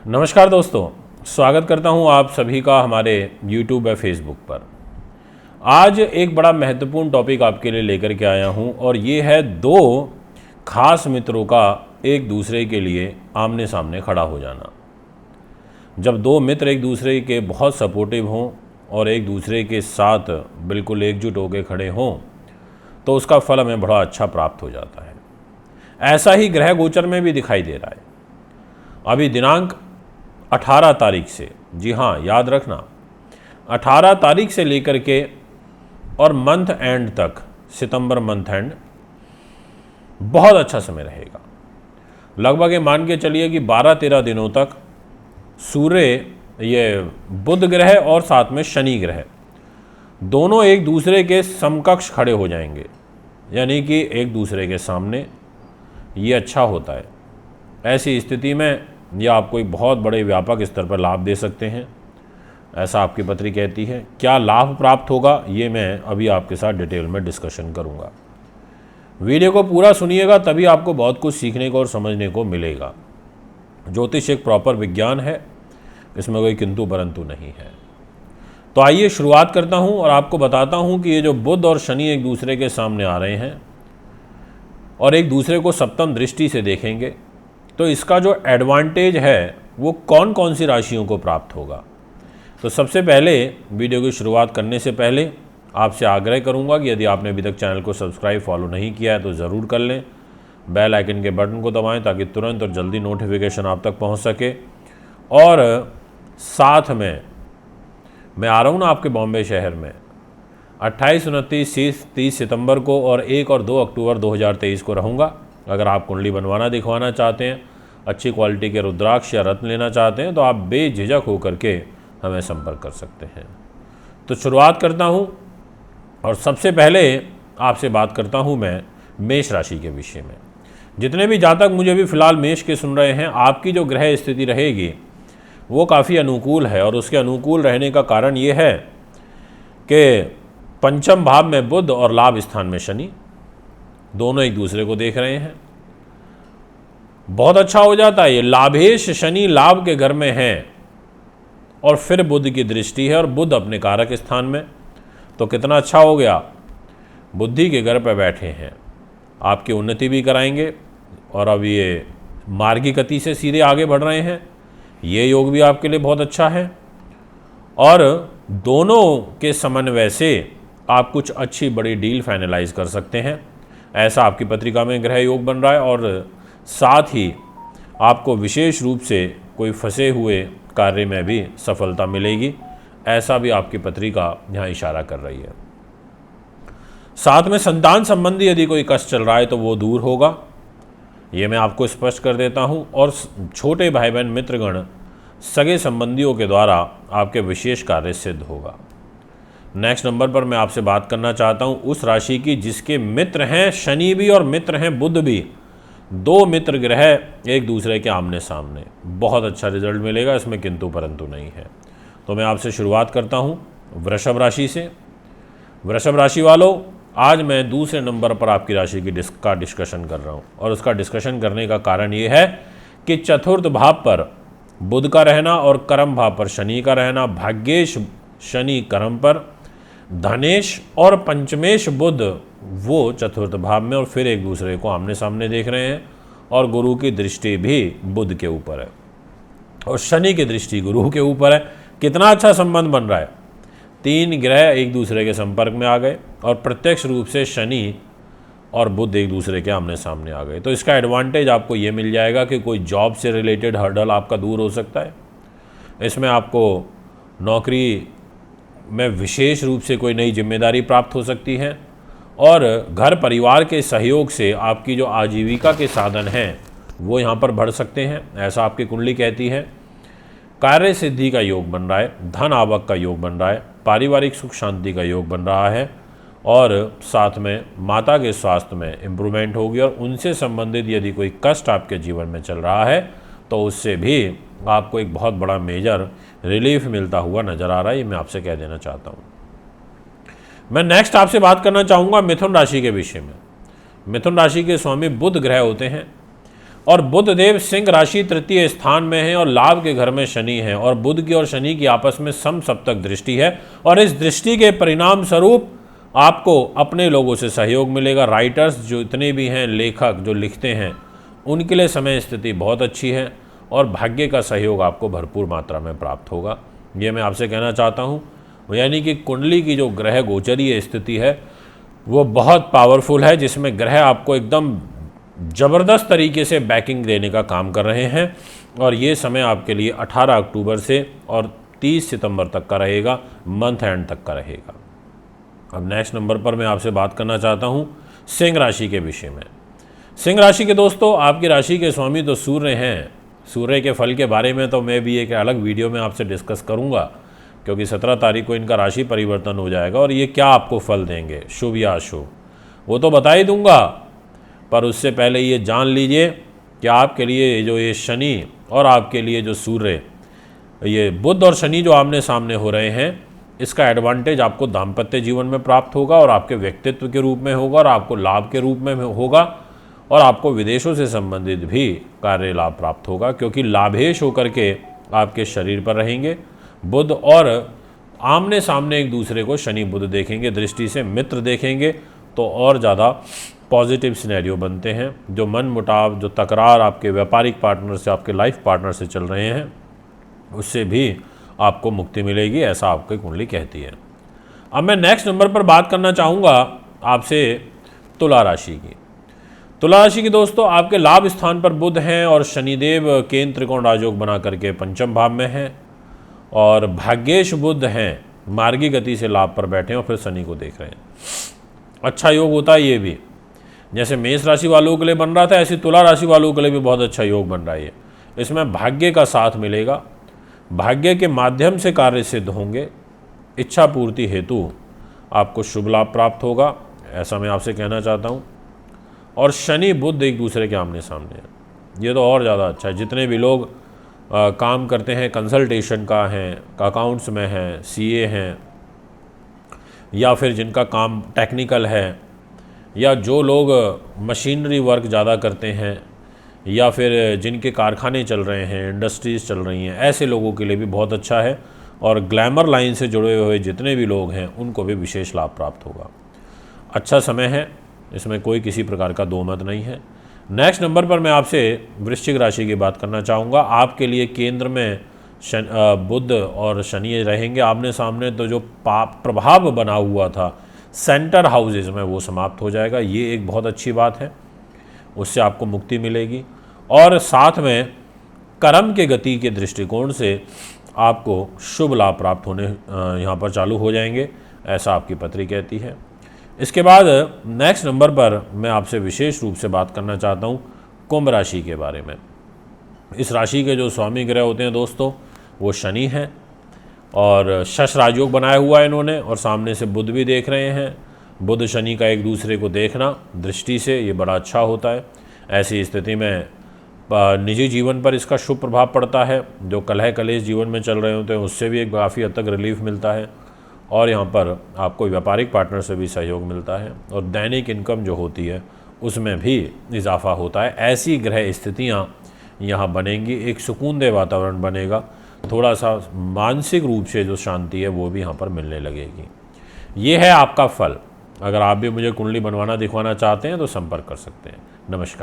नमस्कार दोस्तों, स्वागत करता हूं आप सभी का हमारे YouTube या Facebook पर। आज एक बड़ा महत्वपूर्ण टॉपिक आपके लिए लेकर के आया हूं और ये है दो खास मित्रों का एक दूसरे के लिए आमने सामने खड़ा हो जाना। जब दो मित्र एक दूसरे के बहुत सपोर्टिव हों और एक दूसरे के साथ बिल्कुल एकजुट होकर खड़े हों तो उसका फल हमें बड़ा अच्छा प्राप्त हो जाता है। ऐसा ही ग्रह गोचर में भी दिखाई दे रहा है। अभी दिनांक 18 तारीख से, जी हाँ याद रखना, 18 तारीख से लेकर के और मंथ एंड तक, सितंबर मंथ एंड, बहुत अच्छा समय रहेगा। लगभग ये मान के चलिए कि 12-13 दिनों तक सूर्य, ये बुध ग्रह और साथ में शनि ग्रह दोनों एक दूसरे के समकक्ष खड़े हो जाएंगे, यानी कि एक दूसरे के सामने। ये अच्छा होता है। ऐसी स्थिति में ये आपको एक बहुत बड़े व्यापक स्तर पर लाभ दे सकते हैं, ऐसा आपकी पत्री कहती है। क्या लाभ प्राप्त होगा ये मैं अभी आपके साथ डिटेल में डिस्कशन करूंगा। वीडियो को पूरा सुनिएगा, तभी आपको बहुत कुछ सीखने को और समझने को मिलेगा। ज्योतिष एक प्रॉपर विज्ञान है, इसमें कोई किंतु परंतु नहीं है। तो आइए शुरुआत करता हूं और आपको बताता हूं कि ये जो बुध और शनि एक दूसरे के सामने आ रहे हैं और एक दूसरे को सप्तम दृष्टि से देखेंगे, तो इसका जो एडवांटेज है वो कौन कौन सी राशियों को प्राप्त होगा। तो सबसे पहले वीडियो की शुरुआत करने से पहले आपसे आग्रह करूंगा कि यदि आपने अभी तक चैनल को सब्सक्राइब फॉलो नहीं किया है तो ज़रूर कर लें। बेल आइकन के बटन को दबाएं ताकि तुरंत और जल्दी नोटिफिकेशन आप तक पहुंच सके। और साथ में मैं आ रहा हूँ ना आपके बॉम्बे शहर में 28, 29, 30 सितंबर को और 1 और 2 अक्टूबर 2023 को रहूँगा। अगर आप कुंडली बनवाना दिखवाना चाहते हैं, अच्छी क्वालिटी के रुद्राक्ष या रत्न लेना चाहते हैं, तो आप बेझिझक होकर के हमें संपर्क कर सकते हैं। तो शुरुआत करता हूं और सबसे पहले आपसे बात करता हूं मैं मेष राशि के विषय में। जितने भी जातक मुझे अभी फ़िलहाल मेष के सुन रहे हैं, आपकी जो ग्रह स्थिति रहेगी वो काफ़ी अनुकूल है। और उसके अनुकूल रहने का कारण ये है कि पंचम भाव में बुध और लाभ स्थान में शनि दोनों एक दूसरे को देख रहे हैं। बहुत अच्छा हो जाता है। ये लाभेश शनि लाभ के घर में है और फिर बुध की दृष्टि है और बुध अपने कारक स्थान में, तो कितना अच्छा हो गया। बुद्धि के घर पर बैठे हैं, आपकी उन्नति भी कराएंगे और अब ये मार्गी गति से सीधे आगे बढ़ रहे हैं। ये योग भी आपके लिए बहुत अच्छा है और दोनों के समन्वय से आप कुछ अच्छी बड़ी डील फाइनलाइज कर सकते हैं, ऐसा आपकी पत्रिका में ग्रह योग बन रहा है। और साथ ही आपको विशेष रूप से कोई फंसे हुए कार्य में भी सफलता मिलेगी, ऐसा भी आपकी पत्रिका यहाँ इशारा कर रही है। साथ में संतान संबंधी यदि कोई कष्ट चल रहा है तो वो दूर होगा, ये मैं आपको स्पष्ट कर देता हूँ। और छोटे भाई बहन मित्रगण सगे संबंधियों के द्वारा आपके विशेष कार्य सिद्ध होगा। नेक्स्ट नंबर पर मैं आपसे बात करना चाहता हूं उस राशि की जिसके मित्र हैं शनि भी और मित्र हैं बुध भी। दो मित्र ग्रह एक दूसरे के आमने सामने, बहुत अच्छा रिजल्ट मिलेगा, इसमें किंतु परंतु नहीं है। तो मैं आपसे शुरुआत करता हूं वृषभ राशि से। वृषभ राशि वालों, आज मैं दूसरे नंबर पर आपकी राशि की डिस्कशन कर रहा हूं और उसका डिस्कशन करने का कारण ये है कि चतुर्थ भाव पर बुध का रहना और कर्म भाव पर शनि का रहना, भाग्येश शनि कर्म पर, धनेश और पंचमेश बुध वो चतुर्थ भाव में और फिर एक दूसरे को आमने सामने देख रहे हैं। और गुरु की दृष्टि भी बुध के ऊपर है और शनि की दृष्टि गुरु के ऊपर है। कितना अच्छा संबंध बन रहा है। तीन ग्रह एक दूसरे के संपर्क में आ गए और प्रत्यक्ष रूप से शनि और बुध एक दूसरे के आमने सामने आ गए। तो इसका एडवांटेज आपको ये मिल जाएगा कि कोई जॉब से रिलेटेड हर्डल आपका दूर हो सकता है। इसमें आपको नौकरी में विशेष रूप से कोई नई जिम्मेदारी प्राप्त हो सकती है और घर परिवार के सहयोग से आपकी जो आजीविका के साधन हैं वो यहाँ पर बढ़ सकते हैं, ऐसा आपकी कुंडली कहती है। कार्य सिद्धि का योग बन रहा है, धन आवक का योग बन रहा है, पारिवारिक सुख शांति का योग बन रहा है और साथ में माता के स्वास्थ्य में इम्प्रूवमेंट होगी। और उनसे संबंधित यदि कोई कष्ट आपके जीवन में चल रहा है तो उससे भी आपको एक बहुत बड़ा मेजर रिलीफ मिलता हुआ नजर आ रहा है, ये मैं आपसे कह देना चाहता हूँ। मैं नेक्स्ट आपसे बात करना चाहूँगा मिथुन राशि के विषय में। मिथुन राशि के स्वामी बुध ग्रह होते हैं और बुध देव सिंह राशि तृतीय स्थान में है और लाभ के घर में शनि है और बुध की और शनि की आपस में समसप्तक दृष्टि है और इस दृष्टि के परिणाम स्वरूप आपको अपने लोगों से सहयोग मिलेगा। राइटर्स जो इतने भी हैं, लेखक जो लिखते हैं, उनके लिए समय स्थिति बहुत अच्छी है और भाग्य का सहयोग आपको भरपूर मात्रा में प्राप्त होगा। ये मैं आपसे कहना चाहता हूँ। यानी कि कुंडली की जो ग्रह गोचरीय स्थिति है वो बहुत पावरफुल है, जिसमें ग्रह आपको एकदम ज़बरदस्त तरीके से बैकिंग देने का काम कर रहे हैं और ये समय आपके लिए 18 अक्टूबर से और 30 सितंबर तक का रहेगा, मंथ एंड तक का रहेगा। अब नेक्स्ट नंबर पर मैं आपसे बात करना चाहता हूँ सिंह राशि के विषय में। सिंह राशि के दोस्तों, आपकी राशि के स्वामी तो सूर्य हैं। सूर्य के फल के बारे में तो मैं भी एक अलग वीडियो में आपसे डिस्कस करूँगा, क्योंकि 17 तारीख को इनका राशि परिवर्तन हो जाएगा और ये क्या आपको फल देंगे, शुभ या अशुभ, वो तो बता ही दूंगा। पर उससे पहले ये जान लीजिए कि आपके लिए जो ये शनि और आपके लिए जो सूर्य, ये बुध और शनि जो आमने सामने हो रहे हैं, इसका एडवांटेज आपको दाम्पत्य जीवन में प्राप्त होगा और आपके व्यक्तित्व के रूप में होगा और आपको लाभ के रूप में होगा और आपको विदेशों से संबंधित भी कार्य लाभ प्राप्त होगा, क्योंकि लाभेश होकर के आपके शरीर पर रहेंगे बुध और आमने सामने एक दूसरे को शनि बुध देखेंगे, दृष्टि से मित्र देखेंगे, तो और ज़्यादा पॉजिटिव सिनेरियो बनते हैं। जो मन मुटाव, जो तकरार आपके व्यापारिक पार्टनर से, आपके लाइफ पार्टनर से चल रहे हैं, उससे भी आपको मुक्ति मिलेगी, ऐसा आपकी कुंडली कहती है। अब मैं नेक्स्ट नंबर पर बात करना चाहूँगा आपसे तुला राशि की। तुला राशि के दोस्तों, आपके लाभ स्थान पर बुध हैं और शनिदेव केंद्र त्रिकोण राजयोग बना करके पंचम भाव में हैं और भाग्येश बुध हैं, मार्गी गति से लाभ पर बैठे हैं और फिर शनि को देख रहे हैं। अच्छा योग होता है ये भी, जैसे मेष राशि वालों के लिए बन रहा था, ऐसे तुला राशि वालों के लिए भी बहुत अच्छा योग बन रहा है। इसमें भाग्य का साथ मिलेगा, भाग्य के माध्यम से कार्य सिद्ध होंगे, इच्छा पूर्ति हेतु आपको शुभ लाभ प्राप्त होगा, ऐसा मैं आपसे कहना चाहता हूँ। और शनि बुध एक दूसरे के आमने सामने है, ये तो और ज़्यादा अच्छा है। जितने भी लोग काम करते हैं, कंसल्टेशन का हैं, अकाउंट्स में हैं, सीए हैं, या फिर जिनका काम टेक्निकल है, या जो लोग मशीनरी वर्क ज़्यादा करते हैं, या फिर जिनके कारखाने चल रहे हैं, इंडस्ट्रीज़ चल रही हैं, ऐसे लोगों के लिए भी बहुत अच्छा है। और ग्लैमर लाइन से जुड़े हुए जितने भी लोग हैं उनको भी विशेष लाभ प्राप्त होगा। अच्छा समय है, इसमें कोई किसी प्रकार का दो मत नहीं है। नेक्स्ट नंबर पर मैं आपसे वृश्चिक राशि की बात करना चाहूँगा। आपके लिए केंद्र में बुध और शनि रहेंगे आमने सामने, तो जो प्रभाव बना हुआ था सेंटर हाउसेज में वो समाप्त हो जाएगा, ये एक बहुत अच्छी बात है, उससे आपको मुक्ति मिलेगी। और साथ में कर्म के गति के दृष्टिकोण से आपको शुभ लाभ प्राप्त होने यहाँ पर चालू हो जाएंगे, ऐसा आपकी पत्री कहती है। इसके बाद नेक्स्ट नंबर पर मैं आपसे विशेष रूप से बात करना चाहता हूँ कुंभ राशि के बारे में। इस राशि के जो स्वामी ग्रह होते हैं दोस्तों, वो शनि हैं और शश राजयोग बनाया हुआ है इन्होंने, और सामने से बुध भी देख रहे हैं। बुध शनि का एक दूसरे को देखना दृष्टि से ये बड़ा अच्छा होता है। ऐसी स्थिति में निजी जीवन पर इसका शुभ प्रभाव पड़ता है। जो कलह कलेश जीवन में चल रहे होते हैं उससे भी एक काफ़ी हद तक रिलीफ मिलता है, और यहाँ पर आपको व्यापारिक पार्टनर से भी सहयोग मिलता है, और दैनिक इनकम जो होती है उसमें भी इजाफा होता है। ऐसी ग्रह स्थितियाँ यहाँ बनेंगी, एक सुकूनदेह वातावरण बनेगा, थोड़ा सा मानसिक रूप से जो शांति है वो भी यहाँ पर मिलने लगेगी। ये है आपका फल। अगर आप भी मुझे कुंडली बनवाना दिखवाना चाहते हैं तो संपर्क कर सकते हैं। नमस्कार।